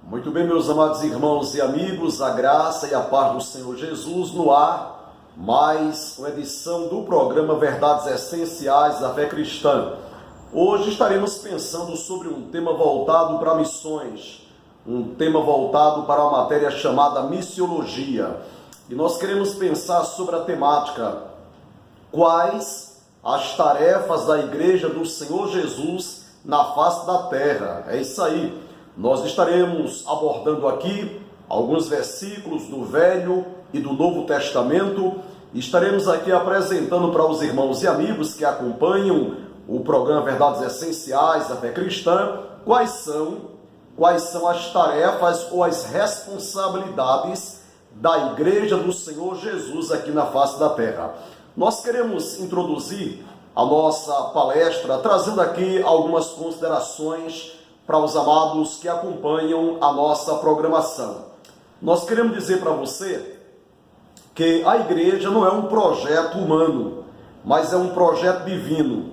Muito bem, meus amados irmãos e amigos, a graça e a paz do Senhor Jesus no ar, mais uma edição do programa Verdades Essenciais da Fé Cristã. Hoje estaremos pensando sobre um tema voltado para missões, um tema voltado para uma matéria chamada missiologia. E nós queremos pensar sobre a temática: quais as tarefas da Igreja do Senhor Jesus na face da terra? É isso aí. Nós estaremos abordando aqui alguns versículos do Velho e do Novo Testamento. Estaremos aqui apresentando para os irmãos e amigos que acompanham o programa Verdades Essenciais da Fé Cristã quais são as tarefas ou as responsabilidades da Igreja do Senhor Jesus aqui na face da terra. Nós queremos introduzir a nossa palestra trazendo aqui algumas considerações para os amados que acompanham a nossa programação. Nós queremos dizer para você que a igreja não é um projeto humano, mas é um projeto divino.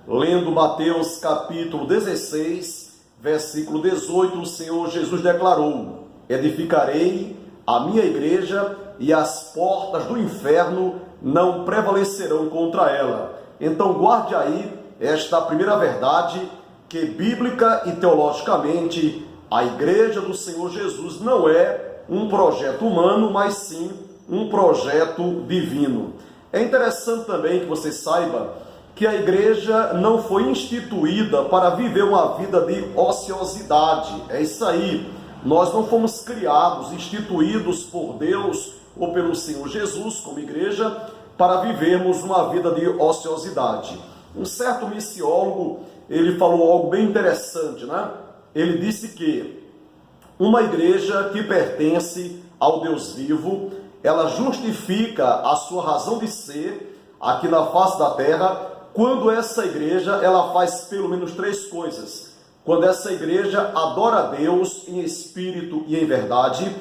Lendo Mateus capítulo 16, versículo 18, o Senhor Jesus declarou: edificarei a minha igreja e as portas do inferno não prevalecerão contra ela. Então guarde aí esta primeira verdade, que bíblica e teologicamente a Igreja do Senhor Jesus não é um projeto humano, mas sim um projeto divino. É interessante também que você saiba que a igreja não foi instituída para viver uma vida de ociosidade. É isso aí. Nós não fomos criados, instituídos por Deus ou pelo Senhor Jesus como igreja para vivermos uma vida de ociosidade. Um certo missiólogo, ele falou algo bem interessante, né? Ele disse que uma igreja que pertence ao Deus vivo, ela justifica a sua razão de ser aqui na face da terra quando essa igreja ela faz pelo menos três coisas. Quando essa igreja adora a Deus em espírito e em verdade,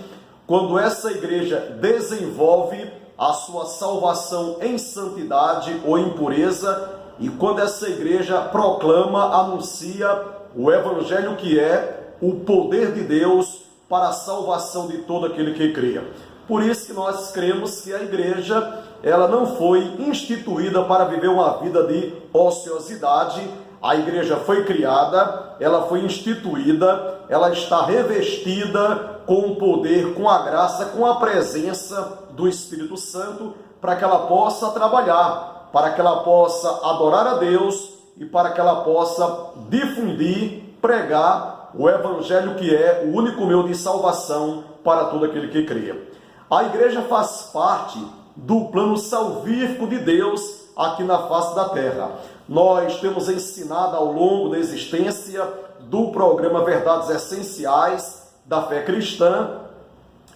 quando essa igreja desenvolve a sua salvação em santidade ou em pureza, e quando essa igreja proclama, anuncia o evangelho, que é o poder de Deus para a salvação de todo aquele que crê. Por isso que nós cremos que a igreja ela não foi instituída para viver uma vida de ociosidade. A igreja foi criada, ela foi instituída, ela está revestida com o poder, com a graça, com a presença do Espírito Santo, para que ela possa trabalhar, para que ela possa adorar a Deus e para que ela possa difundir, pregar o Evangelho, que é o único meio de salvação para todo aquele que crê. A igreja faz parte do plano salvífico de Deus aqui na face da terra. Nós temos ensinado ao longo da existência do programa Verdades Essenciais da Fé Cristã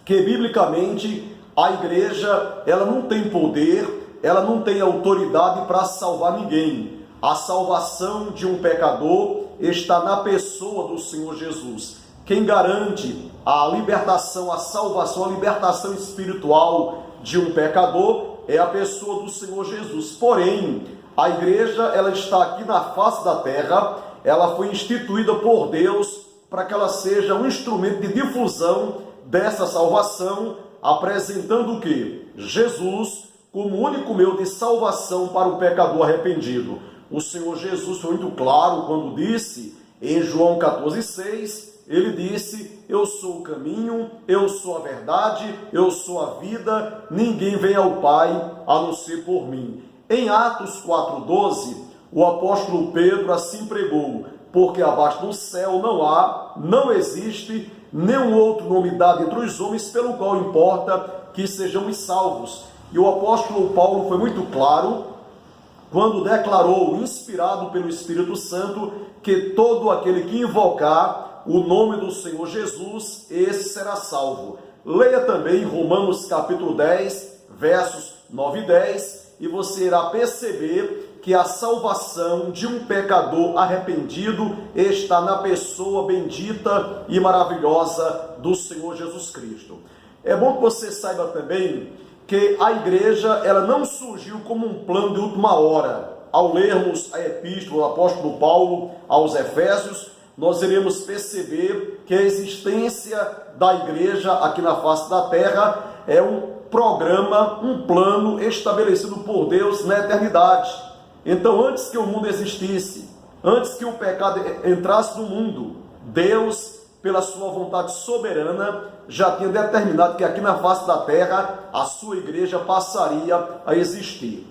que, biblicamente, a igreja ela não tem poder, ela não tem autoridade para salvar ninguém. A salvação de um pecador está na pessoa do Senhor Jesus. Quem garante a libertação, a salvação, a libertação espiritual de um pecador é a pessoa do Senhor Jesus. Porém, a igreja ela está aqui na face da terra, ela foi instituída por Deus para que ela seja um instrumento de difusão dessa salvação, apresentando o quê? Jesus como único meio de salvação para o pecador arrependido. O Senhor Jesus foi muito claro quando disse, em João 14,6, ele disse: eu sou o caminho, eu sou a verdade, eu sou a vida, ninguém vem ao Pai a não ser por mim. Em Atos 4,12, o apóstolo Pedro assim pregou: porque abaixo do céu não existe nenhum outro nome dado entre os homens pelo qual importa que sejamos salvos. E o apóstolo Paulo foi muito claro quando declarou, inspirado pelo Espírito Santo, que todo aquele que invocar o nome do Senhor Jesus, esse será salvo. Leia também Romanos capítulo 10, versos 9 e 10, e você irá perceber que a salvação de um pecador arrependido está na pessoa bendita e maravilhosa do Senhor Jesus Cristo. É bom que você saiba também que a igreja ela não surgiu como um plano de última hora. Ao lermos a epístola do apóstolo Paulo aos Efésios, nós iremos perceber que a existência da igreja aqui na face da terra é um programa, um plano estabelecido por Deus na eternidade. Então, antes que o mundo existisse, antes que o pecado entrasse no mundo, Deus, pela sua vontade soberana, já tinha determinado que aqui na face da terra a sua igreja passaria a existir.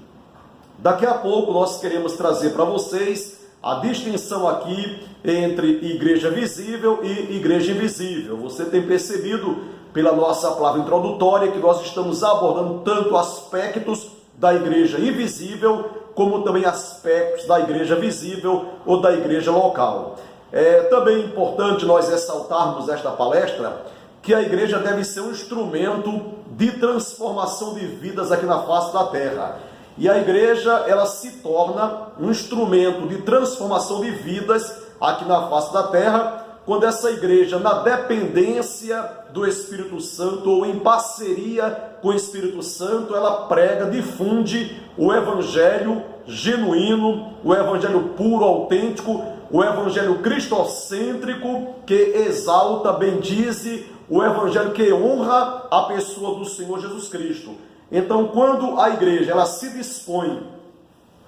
Daqui a pouco nós queremos trazer para vocês a distinção aqui entre igreja visível e igreja invisível. Você tem percebido pela nossa palavra introdutória que nós estamos abordando tanto aspectos da igreja invisível, como também aspectos da igreja visível ou da igreja local. É também importante nós ressaltarmos nesta palestra que a igreja deve ser um instrumento de transformação de vidas aqui na face da terra. E a igreja, ela se torna um instrumento de transformação de vidas aqui na face da terra, quando essa igreja, na dependência do Espírito Santo ou em parceria com o Espírito Santo, ela prega, difunde o evangelho genuíno, o evangelho puro, autêntico, o evangelho cristocêntrico, que exalta, bendize, o evangelho que honra a pessoa do Senhor Jesus Cristo. Então, quando a igreja ela se dispõe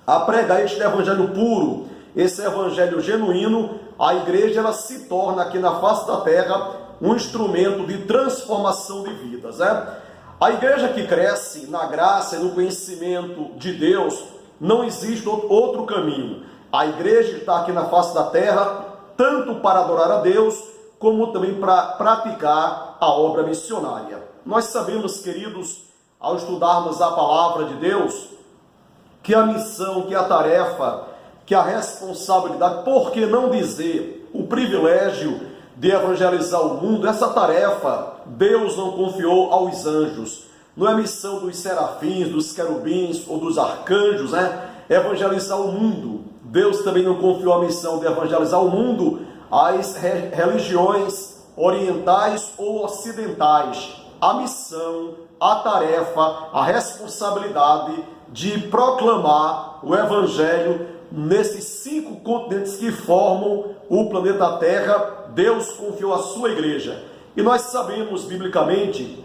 a pregar este evangelho puro, esse evangelho genuíno, a igreja ela se torna aqui na face da terra um instrumento de transformação de vidas. A igreja que cresce na graça e no conhecimento de Deus, não existe outro caminho. A igreja está aqui na face da terra, tanto para adorar a Deus, como também para praticar a obra missionária. Nós sabemos, queridos, ao estudarmos a palavra de Deus, que a missão, que a tarefa, que a responsabilidade, por que não dizer o privilégio de evangelizar o mundo, essa tarefa Deus não confiou aos anjos. Não é missão dos serafins, dos querubins ou dos arcanjos, evangelizar o mundo. Deus também não confiou a missão de evangelizar o mundo às religiões orientais ou ocidentais. A missão, a tarefa, a responsabilidade de proclamar o evangelho nesses 5 continentes que formam o planeta Terra, Deus confiou à sua igreja. E nós sabemos biblicamente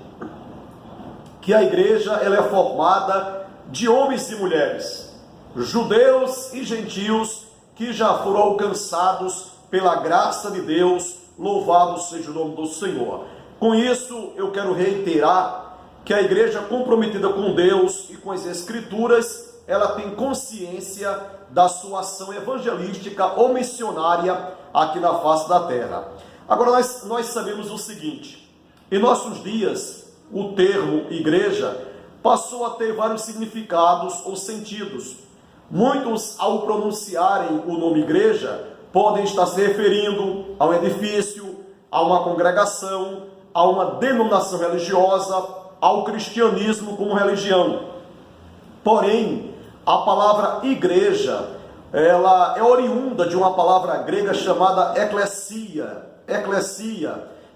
que a igreja ela é formada de homens e mulheres, judeus e gentios que já foram alcançados pela graça de Deus, louvado seja o nome do Senhor. Com isso, eu quero reiterar que a igreja comprometida com Deus e com as Escrituras, ela tem consciência da sua ação evangelística ou missionária aqui na face da terra. Agora, nós sabemos o seguinte: em nossos dias, o termo igreja passou a ter vários significados ou sentidos. Muitos, ao pronunciarem o nome igreja, podem estar se referindo a um edifício, a uma congregação, a uma denominação religiosa, ao cristianismo como religião. Porém, a palavra igreja, ela é oriunda de uma palavra grega chamada eclesia.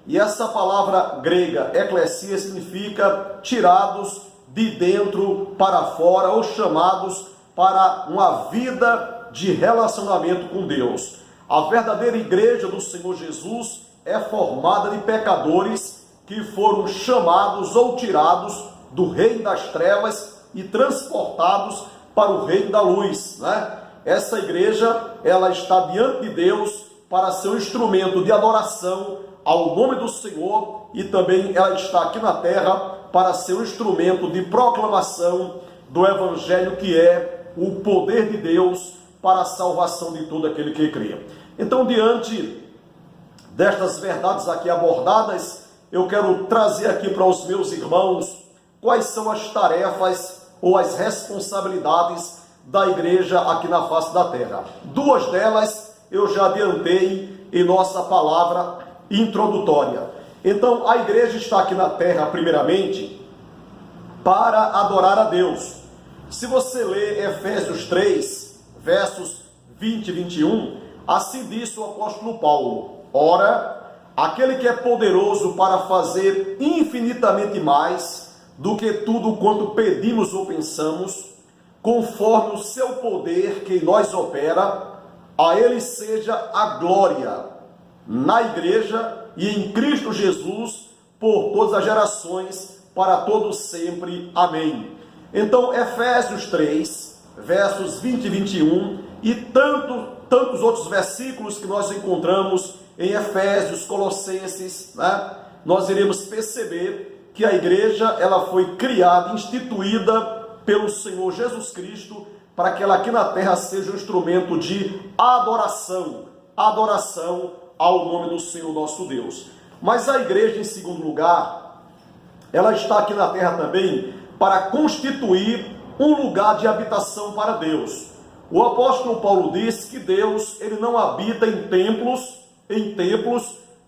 E essa palavra grega, eclesia, significa tirados de dentro para fora ou chamados para uma vida de relacionamento com Deus. A verdadeira igreja do Senhor Jesus é formada de pecadores que foram chamados ou tirados do reino das trevas e transportados para o reino da luz, Essa igreja, ela está diante de Deus para ser um instrumento de adoração ao nome do Senhor, e também ela está aqui na terra para ser um instrumento de proclamação do evangelho, que é o poder de Deus para a salvação de todo aquele que crê. Então, diante destas verdades aqui abordadas, eu quero trazer aqui para os meus irmãos quais são as tarefas ou as responsabilidades da igreja aqui na face da terra. 2 delas eu já adiantei em nossa palavra introdutória. Então, a igreja está aqui na terra, primeiramente, para adorar a Deus. Se você ler Efésios 3, versos 20 e 21, assim disse o apóstolo Paulo: ora, aquele que é poderoso para fazer infinitamente mais do que tudo quanto pedimos ou pensamos, conforme o seu poder que em nós opera, a ele seja a glória na igreja e em Cristo Jesus por todas as gerações, para todos sempre. Amém. Então, Efésios 3, versos 20 e 21, e tantos outros versículos que nós encontramos em Efésios, Colossenses, né? Nós iremos perceber que a igreja ela foi criada, instituída pelo Senhor Jesus Cristo, para que ela aqui na terra seja um instrumento de adoração ao nome do Senhor nosso Deus. Mas a igreja, em segundo lugar, ela está aqui na terra também para constituir um lugar de habitação para Deus. O apóstolo Paulo diz que Deus ele não habita em templos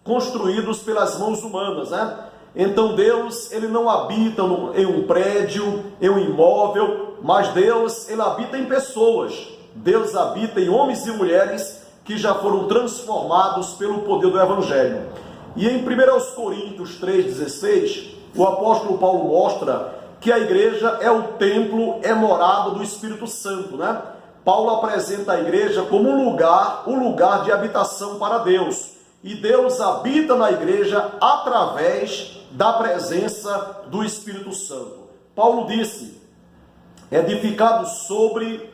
construídos pelas mãos humanas, né? Então Deus ele não habita em um prédio, em um imóvel, mas Deus ele habita em pessoas. Deus habita em homens e mulheres que já foram transformados pelo poder do Evangelho. E em 1 Coríntios 3,16, o apóstolo Paulo mostra que a igreja é o templo, é morada do Espírito Santo, né? Paulo apresenta a igreja como um lugar de habitação para Deus. E Deus habita na igreja através da presença do Espírito Santo. Paulo disse, edificado sobre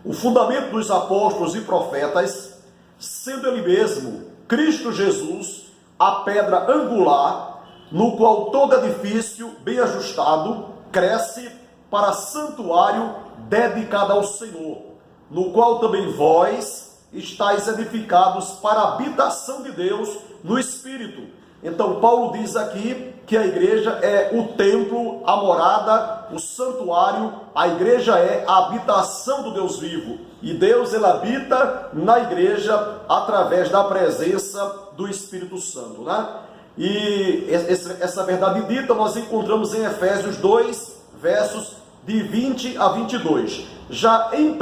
o fundamento dos apóstolos e profetas, sendo ele mesmo, Cristo Jesus, a pedra angular, no qual todo edifício bem ajustado cresce para santuário dedicado ao Senhor, no qual também vós estáis edificados para a habitação de Deus no Espírito. Então Paulo diz aqui que a igreja é o templo, a morada, o santuário, a igreja é a habitação do Deus vivo. E Deus ele habita na igreja através da presença do Espírito Santo, né? E essa verdade dita nós encontramos em Efésios 2, versos de 20 a 22. Já em 1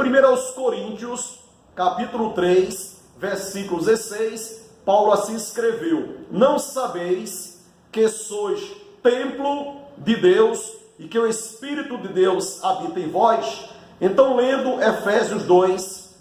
Coríntios, capítulo 3, versículo 16, Paulo assim escreveu: não sabeis que sois templo de Deus e que o Espírito de Deus habita em vós? Então, lendo Efésios 2,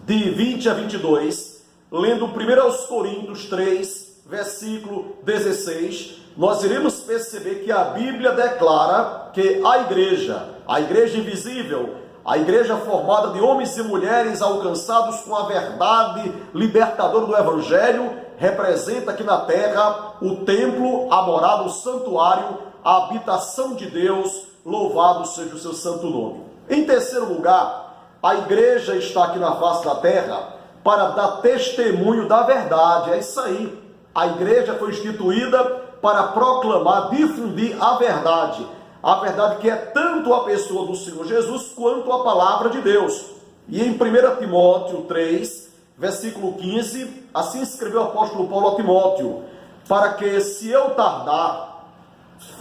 de 20 a 22, lendo 1 Coríntios 3, versículo 16, nós iremos perceber que a Bíblia declara que a igreja invisível, a igreja formada de homens e mulheres alcançados com a verdade libertadora do Evangelho, representa aqui na terra o templo, a morada, o santuário, a habitação de Deus, louvado seja o seu santo nome. Em terceiro lugar, a igreja está aqui na face da terra para dar testemunho da verdade. É isso aí. A igreja foi instituída para proclamar, difundir a verdade que é tanto a pessoa do Senhor Jesus quanto a palavra de Deus. E em 1 Timóteo 3, versículo 15, assim escreveu o apóstolo Paulo a Timóteo: para que, se eu tardar,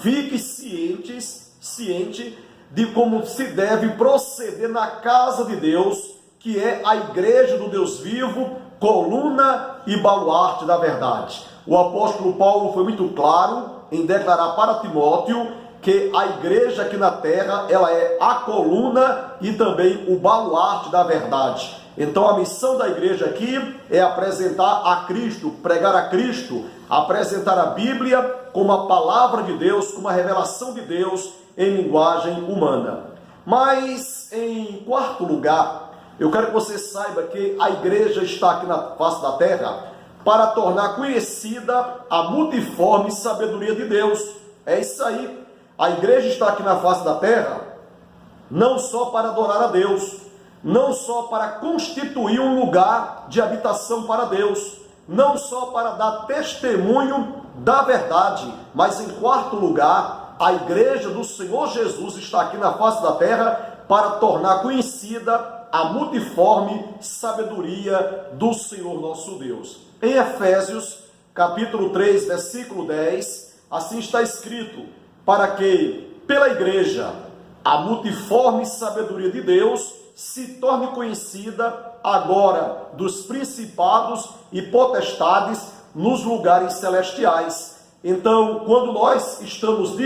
fique ciente de como se deve proceder na casa de Deus, que é a igreja do Deus vivo, coluna e baluarte da verdade. O apóstolo Paulo foi muito claro em declarar para Timóteo que a igreja aqui na terra, ela é a coluna e também o baluarte da verdade. Então a missão da igreja aqui é apresentar a Cristo, pregar a Cristo, apresentar a Bíblia como a palavra de Deus, como a revelação de Deus em linguagem humana. Mas, em quarto lugar, eu quero que você saiba que a igreja está aqui na face da terra para tornar conhecida a multiforme sabedoria de Deus. É isso aí. A igreja está aqui na face da terra não só para adorar a Deus, não só para constituir um lugar de habitação para Deus, não só para dar testemunho da verdade, mas em quarto lugar, a igreja do Senhor Jesus está aqui na face da terra para tornar conhecida a multiforme sabedoria do Senhor nosso Deus. Em Efésios, capítulo 3, versículo 10, assim está escrito: para que, pela igreja, a multiforme sabedoria de Deus se torne conhecida agora dos principados e potestades nos lugares celestiais. Então, quando nós estamos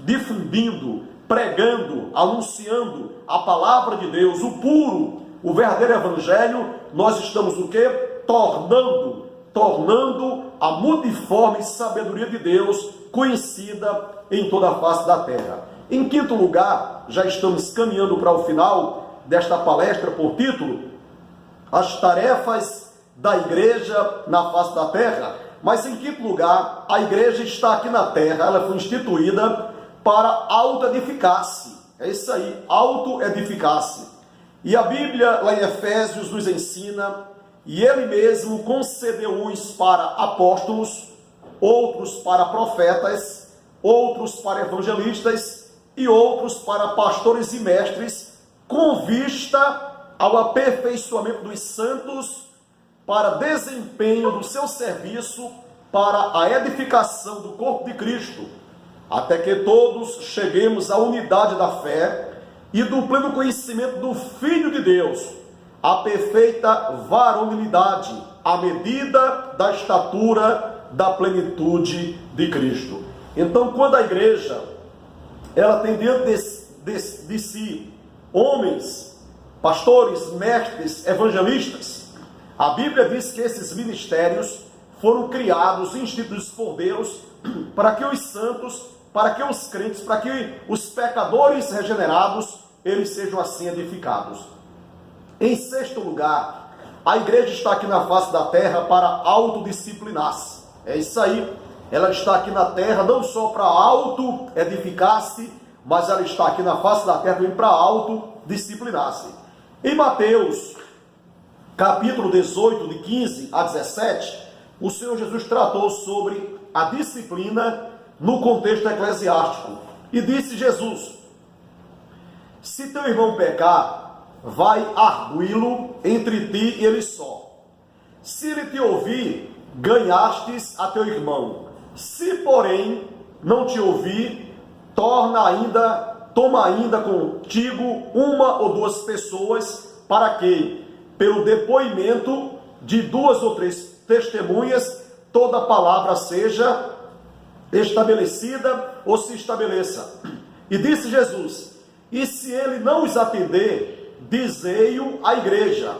difundindo, pregando, anunciando a palavra de Deus, o puro, o verdadeiro evangelho, nós estamos o quê? Tornando tornando a multiforme sabedoria de Deus conhecida em toda a face da terra. Em quinto lugar, já estamos caminhando para o final desta palestra por título, as tarefas da igreja na face da terra. Mas em quinto lugar, a igreja está aqui na terra, ela foi instituída para auto-edificar-se. É isso aí, auto-edificar-se. E a Bíblia, lá em Efésios, nos ensina, e ele mesmo concedeu uns para apóstolos, outros para profetas, outros para evangelistas e outros para pastores e mestres, com vista ao aperfeiçoamento dos santos, para desempenho do seu serviço, para a edificação do corpo de Cristo, até que todos cheguemos à unidade da fé e do pleno conhecimento do Filho de Deus, a perfeita varonilidade, à medida da estatura da plenitude de Cristo. Então, quando a igreja ela tem diante de si homens, pastores, mestres, evangelistas, a Bíblia diz que esses ministérios foram criados, instituídos por Deus, para que os santos, para que os crentes, para que os pecadores regenerados, eles sejam assim edificados. Em sexto lugar, a igreja está aqui na face da terra para autodisciplinar-se. É isso aí. Ela está aqui na terra não só para auto-edificar-se, mas ela está aqui na face da terra também para autodisciplinar-se. Em Mateus, capítulo 18, de 15 a 17, o Senhor Jesus tratou sobre a disciplina no contexto eclesiástico. E disse Jesus: se teu irmão pecar, vai arguí-lo entre ti e ele só. Se ele te ouvir, ganhastes a teu irmão. Se, porém, não te ouvir, toma ainda contigo uma ou duas pessoas, para que, pelo depoimento de duas ou três testemunhas, toda palavra seja estabelecida ou se estabeleça. E disse Jesus: e se ele não os atender, dizei-o à igreja.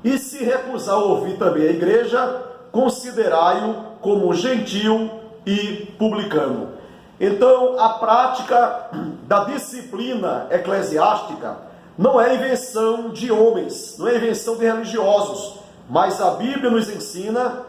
E se recusar ouvir também a igreja, considerai-o como gentil e publicano. Então, a prática da disciplina eclesiástica não é invenção de homens, não é invenção de religiosos, mas a Bíblia nos ensina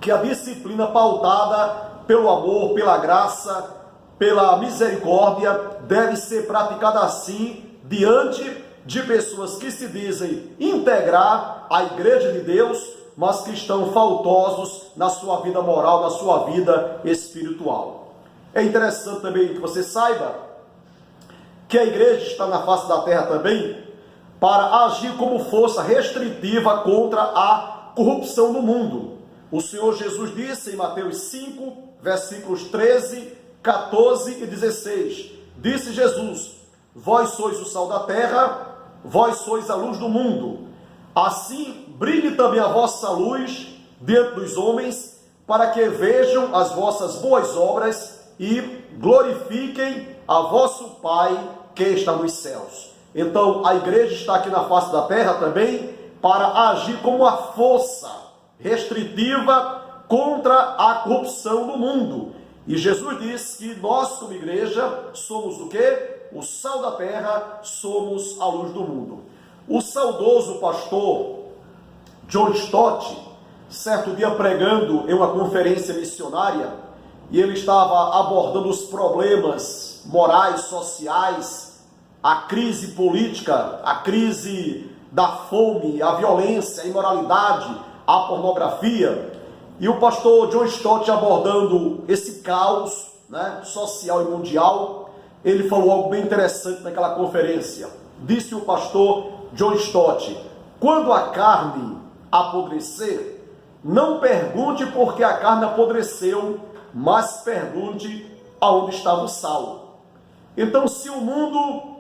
que a disciplina pautada pelo amor, pela graça, pela misericórdia, deve ser praticada assim diante de pessoas que se dizem integrar a igreja de Deus, mas que estão faltosos na sua vida moral, na sua vida espiritual. É interessante também que você saiba que a igreja está na face da terra também para agir como força restritiva contra a corrupção no mundo. O Senhor Jesus disse em Mateus 5, versículos 13, 14 e 16, disse Jesus: vós sois o sal da terra, vós sois a luz do mundo. Assim brilhe também a vossa luz diante dos homens, para que vejam as vossas boas obras e glorifiquem a vosso Pai que está nos céus. Então a igreja está aqui na face da terra também para agir como uma força restritiva contra a corrupção do mundo. E Jesus disse que nós, como igreja, somos o quê? O sal da terra, somos a luz do mundo. O saudoso pastor John Stott, certo dia pregando em uma conferência missionária, e ele estava abordando os problemas morais, sociais, a crise política, a crise da fome, a violência, a imoralidade, a pornografia. E o pastor John Stott, abordando esse caos, social e mundial, ele falou algo bem interessante naquela conferência. Disse o pastor John Stott: quando a carne apodrecer, não pergunte por que a carne apodreceu, mas pergunte aonde estava o sal. Então, se o mundo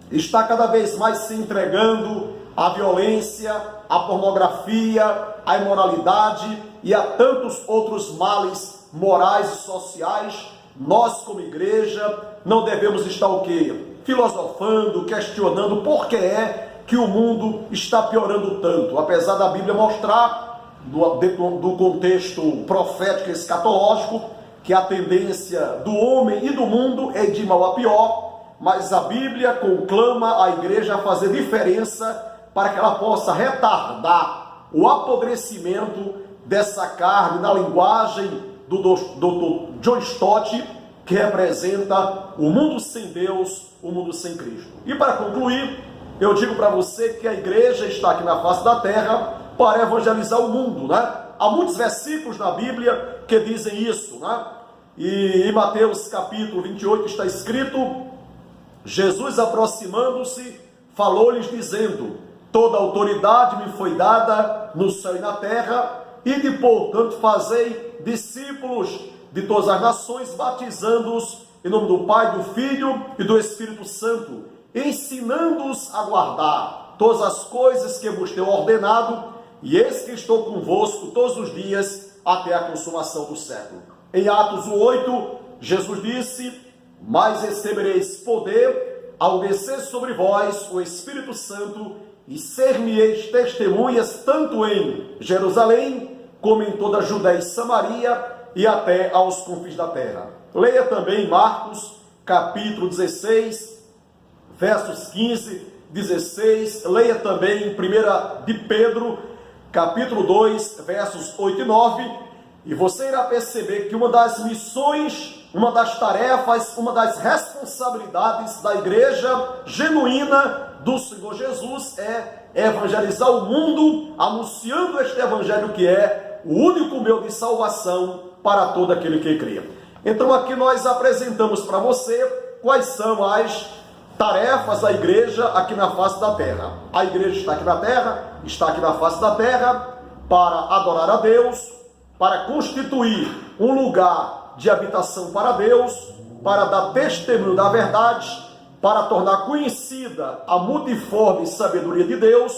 está cada vez mais se entregando à violência, à pornografia, à imoralidade e a tantos outros males morais e sociais, nós, como igreja, não devemos estar o quê? Filosofando, questionando por que é que o mundo está piorando tanto, apesar da Bíblia mostrar dentro do contexto profético e escatológico, que a tendência do homem e do mundo é de mal a pior, mas a Bíblia conclama a igreja a fazer diferença para que ela possa retardar o apodrecimento dessa carne, na linguagem do Dr. John Stott, que representa o mundo sem Deus, o mundo sem Cristo. E para concluir, eu digo para você que a igreja está aqui na face da terra para evangelizar o mundo, né? Há muitos versículos na Bíblia que dizem isso, né? E em Mateus capítulo 28 está escrito: Jesus, aproximando-se, falou-lhes dizendo: toda autoridade me foi dada no céu e na terra, e de portanto fazei discípulos de todas as nações, batizando-os em nome do Pai, do Filho e do Espírito Santo, ensinando-os a guardar todas as coisas que vos tenho ordenado, e eis que estou convosco todos os dias até a consumação do século. Em Atos 8, Jesus disse: mas recebereis poder ao descer sobre vós o Espírito Santo, e ser-me-eis testemunhas tanto em Jerusalém, como em toda a Judéia e Samaria, e até aos confins da terra. Leia também Marcos, capítulo 16, versos 15, 16. Leia também 1 de Pedro, capítulo 2, versos 8 e 9. E você irá perceber que uma das missões, uma das tarefas, uma das responsabilidades da igreja genuína do Senhor Jesus é evangelizar o mundo, anunciando este evangelho que é o único meio de salvação para todo aquele que crê. Então aqui nós apresentamos para você quais são as tarefas da igreja aqui na face da terra. A igreja está aqui na terra, está aqui na face da terra para adorar a Deus, para constituir um lugar de habitação para Deus, para dar testemunho da verdade, para tornar conhecida a multiforme sabedoria de Deus,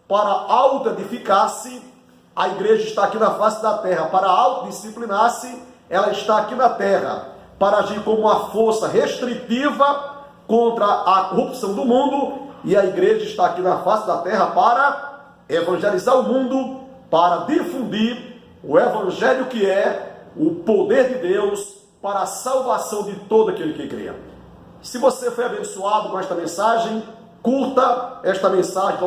para auto-edificar-se. A igreja está aqui na face da terra para autodisciplinar-se. Ela está aqui na terra para agir como uma força restritiva contra a corrupção do mundo, e a igreja está aqui na face da terra para evangelizar o mundo, para difundir o evangelho que é o poder de Deus para a salvação de todo aquele que crê. Se você foi abençoado com esta mensagem, curta esta mensagem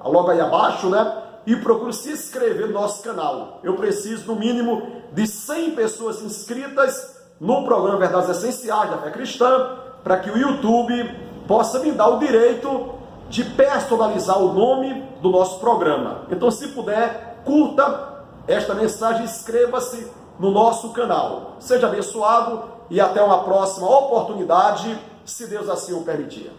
logo aí abaixo, né? E procure se inscrever no nosso canal. Eu preciso, no mínimo, de 100 pessoas inscritas no programa Verdades Essenciais da Fé Cristã, para que o YouTube possa me dar o direito de personalizar o nome do nosso programa. Então, se puder, curta esta mensagem e inscreva-se no nosso canal. Seja abençoado e até uma próxima oportunidade, se Deus assim o permitir.